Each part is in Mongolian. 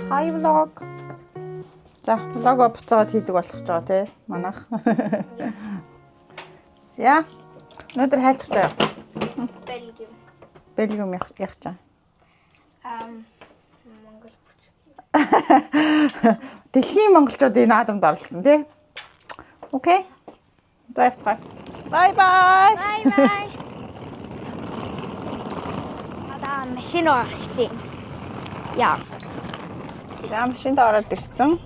Hi vlog. За, влого буцаад хийдэг болох ч байгаа тий. Манайх. За. Өнөөдөр хайчих заяа. Belgium. Belgium яах чаа. Монгол бүч. Дэлхийн монголчуудын наадамд оролцсон тий. Окей. За явцгаая. Bye bye. Bye bye. Ада машин авах гэж. Яа. За машинд ороод ирсэн.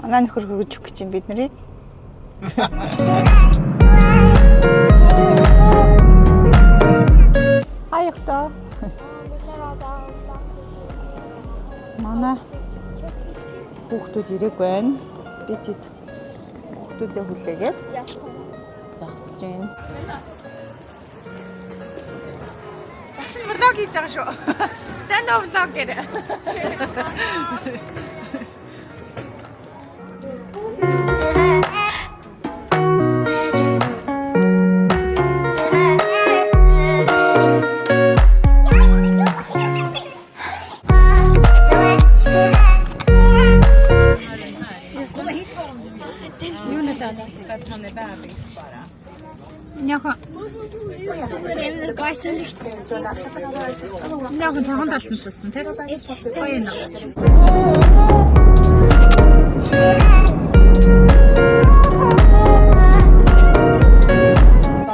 Манай нөхөр хөргөж өгч чинь бид нарыг. Аяхта. Манай хүүхдүүд ирээгүй байна. Бид хүүхдүүдэд хүлээгээд зогсож байна. Багш влог хийж байгаа шүү. Сайн уу влог гэрэ. Яг нь цагаан талсан суудсан тийм. Гоё юм.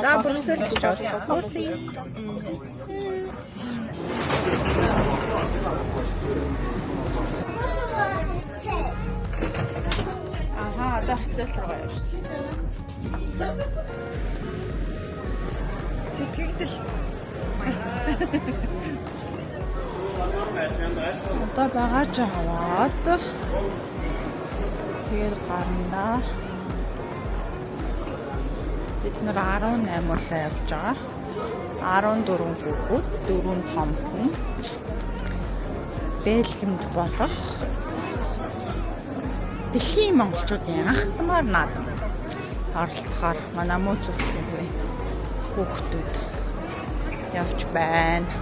За Брюссель гэж байна. Аха, дахиад руу явж. Сэтгэгдэл. Одоо багаж аваад тэгээд гарандаа бид нар 18 улаа явж байгаа. 14 хүүхэд, 4 том хүн. Бельгимд болох дэлхийн монголчуудын анхдмаар наадам оролцохоор манай муу зүгтээ хүүхдүүд явж байна.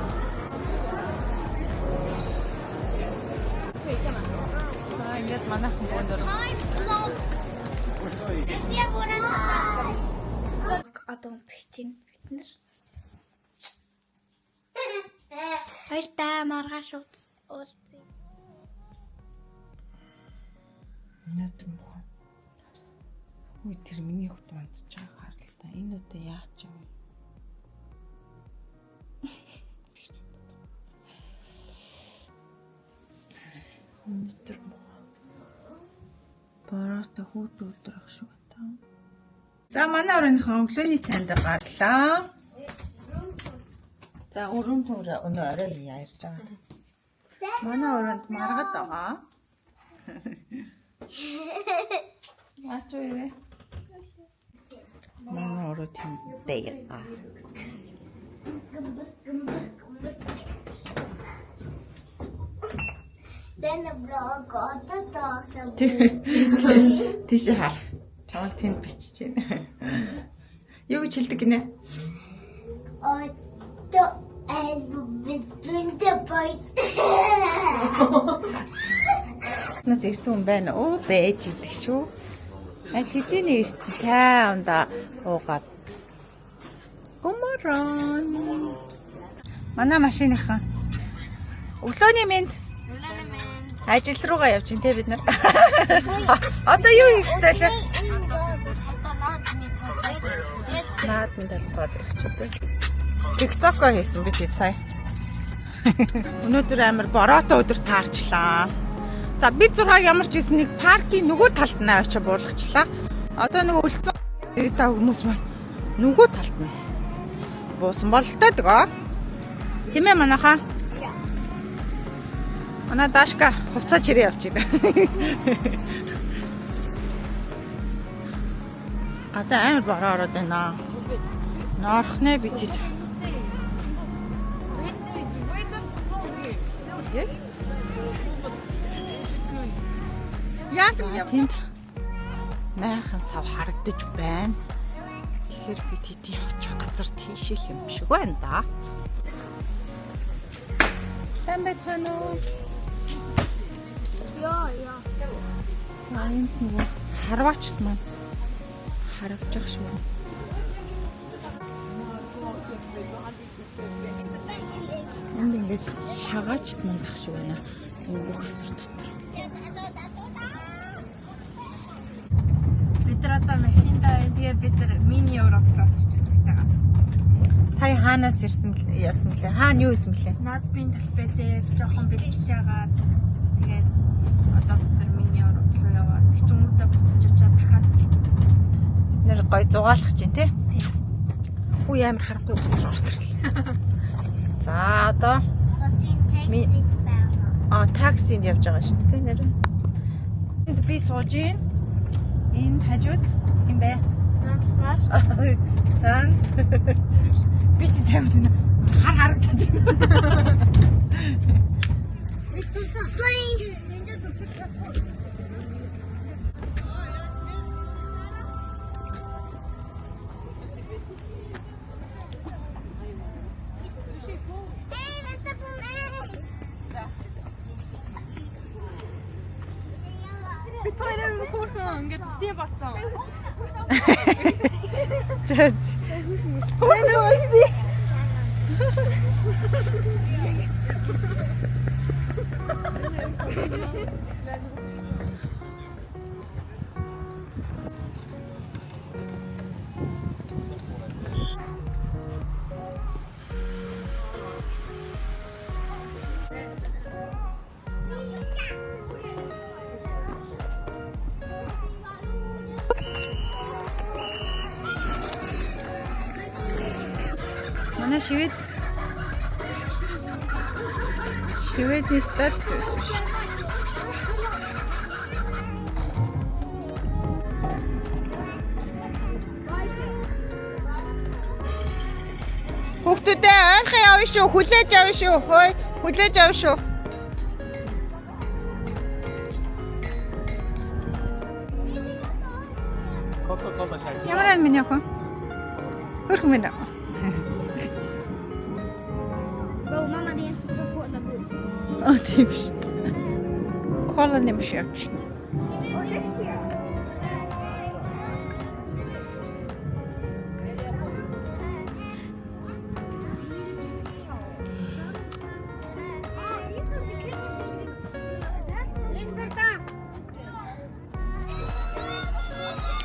Ингээд манайхан бондөр. Одоо унтчих чинь бид нар. Баяртай маргааш уулзъя. Өнөөдөр мөн. Үй тэр миний хот унтж байгаа харалтаа. Энэ удаа яач юм. Өнөөдөр бараата хүүт өдрөх шүү та. За манай оройнхоо өглөөний цайнд гарлаа. За өрөм төмөр өнөө орой ярьж байгаа. Манай оройнд маргад байгаа. Яач вэ? Манай орой тийм бэйга. Then the vlog got the awesome. Тийш хаа. Чамд тэнд бичиж байна. Юу гэж хэлдэг гинэ? The boys. Нас ирсэн хүн байна. Оо бэж идэг шүү. Аль хэдийн ирсэн цай унда уугаад. Гоморон. Манай машиныхан. Өглөөний мэнд. Ажил руугаа явж ин тэ бид нар. Одоо юу хийх вэ? Наад минь талбарт өгчтэй. TikTok хийсэн би сая. Өнөөдөр амар бороотой өдөр таарчлаа. За бид 6 ямар ч хийсэн нэг паркийн нөгөө талд нь очиж буулгачлаа. Одоо нөгөө үлцэн та хүмүүс маань нөгөө талд нь буусан бололтой дгөө. Тийм ээ манайхаа. Манай Дашка хувцас чирээ явж байна. Гадаа амар бороо ороод байна. Норох нэ би чи. Яасан тэнд майхан сав харагдаж байна. Тэгэхээр би тэдний очих газар тийшээ юм шиг байна да. Сайн байцгаана уу? Энд нөгөө харваач маань харавж байгаа шүү. Энд ингээд шагаач маань ах шүү байна. Өвгөх асар дотор. Бид нар одоо машиндаа тэгээ бид нар мини Европт очиж үзэж байгаа. Сая хаанаас явсан блэ? Хаана юу исэн блэ? Надбын талбай дээр жоохон бэлтэж байгаа. Тэгээд одоо бид нар мини Европ руу яваад бичмүүдээ буцаж очиад дахиад Нэр гой зугаалах чинь тий? Үе амар харахгүй болчихлоо. За одоо таксинд явж байгаа шүү дээ нэр. Энд би сууж ийн. Энд хажууд юм бэ? Наац. Цаан. Би тэмсэн харагдаад байна. бид хоёроо хөөрхөн ингээд үсээ бацсан. Зэт. Сайн уу сте? Манай Шведийн статус шүү. Хүүхдүүдээ ойрхон явна шүү. Хүлээж авна шүү. Хөөе, хүлээж авна шүү. Ямар ань миний охин? Хөрхөн минь. Oh, тийм ш. Кола нэмш явч.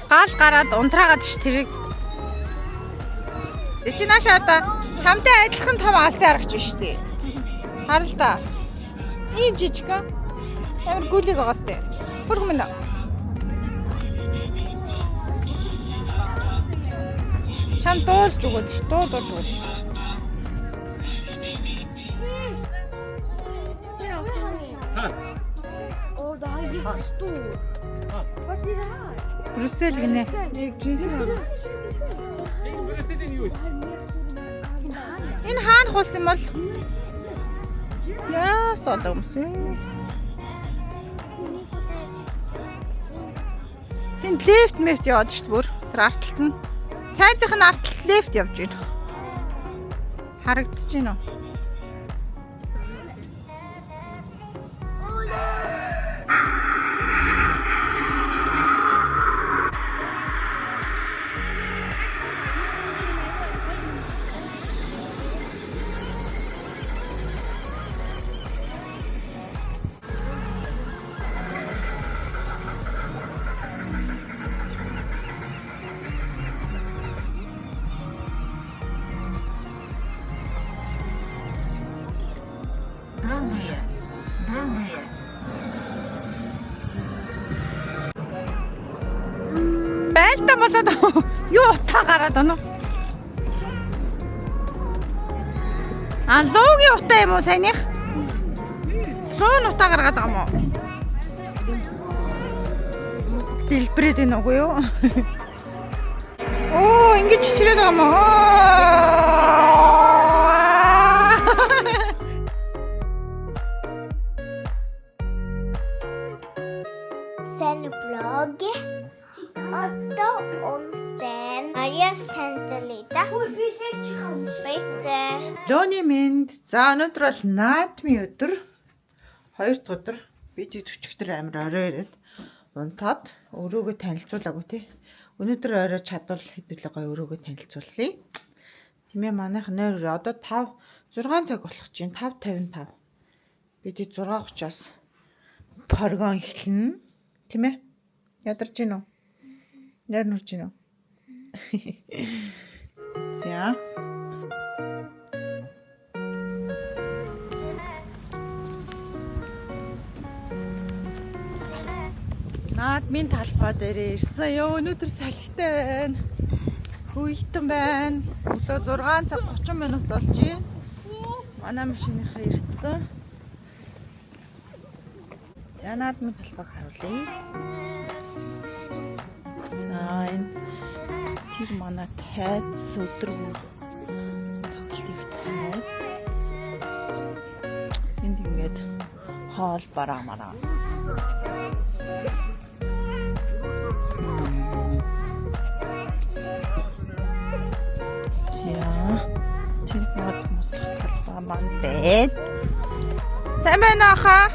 Гал гараад унтраагаад ш тэрийг. Чи наашаа да чамтай адилхан том алсын аргач биш үү? Хар л да. Ийм жижиг аа. Ямар гүлэг байгаа сте. Хөргөн минь. Чам дуулж өгөөд ш. Дуулж өгөөд ш. Оо, daar is de stoel. Wat is dat? Брюссель гинэ. Энэ хаана хулсан бол? Яа, содом сү. Тэнд лефт мэфт яваад шүү дээ бүр. Тэр арталт нь. Цайзынх нь арталт лефт явж байна. Харагдаж байна уу? Байлта болоод юу утаа гараад байна уу? Луугийн утаа юм уу саяных? Луун утаа гаргаад байгаа юм уу? Дэлбэрээд байна уу юу? Оо, ингэж чичрээд байгаа юм уу? Sen blogg. Otto Olden. Marias Tantalita. Бэйтрэ. Лооны минь. За өнөөдөр бол наадмын өдөр. 2 дахь өдөр. Бид өчигдөр амир орой ирээд унтаад өрөөгөө танилцуулаагүй тий. Өнөөдөр орой чадвал хэдүүлээ гоё өрөөгөө танилцуулъя. Тэмээ манайх нойр одоо 6 цаг болох чинь 5:55. Бид 6:30-аас прогон эхэлнэ. Тийм ээ. Ядарч гин үү? Нойр нурж гин үү? За. Наадмын талбай дээр ирсэн. Ёо өнөөдөр салхитай байна. Хүйтэн байна. Өглөө 6 цаг 30 минут болжээ. Манай машиныхаа ирсэн. За наадмын талбайг харуулъя. За энэ тэр манай тайз өдрөөр тоглолтыг тайз. Энд ингээд хоол бараамараа. Тэр мод талбай маань байна. Сайн байна хаа?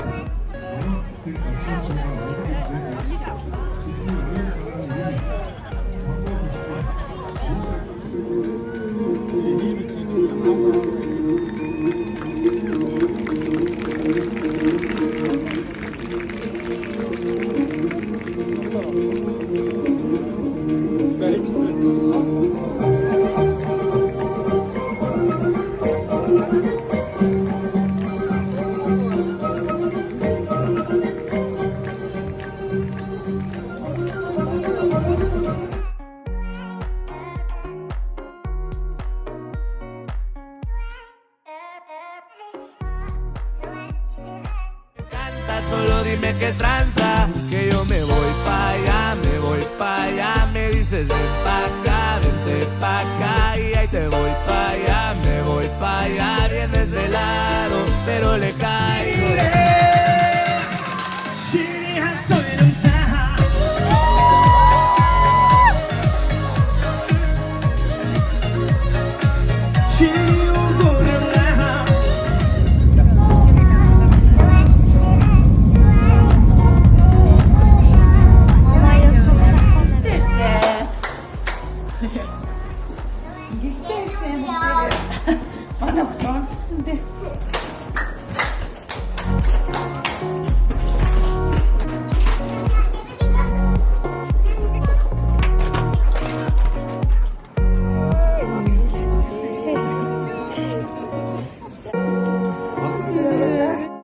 Solo dime qué tranza, que yo me voy pa' allá, me dices ven pa' acá, vente pa' acá y ahí te voy pa' allá, me voy pa' allá, vienes de lado, pero le caigo.